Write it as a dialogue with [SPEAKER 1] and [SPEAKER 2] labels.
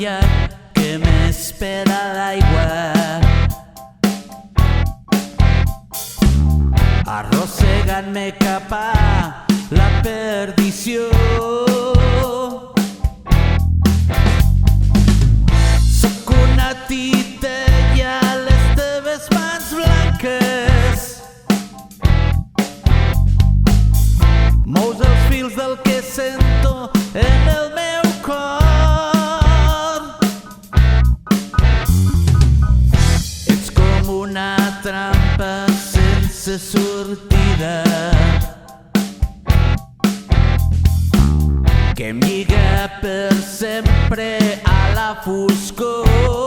[SPEAKER 1] llarg que m'espera l'aigua, arrossegant-me cap a la perdició. Sóc una titella a les teves mans blanques, mous els fils del que sento en el meu cor. Ets com una trampa sense sortida que em lliga per sempre a la foscor.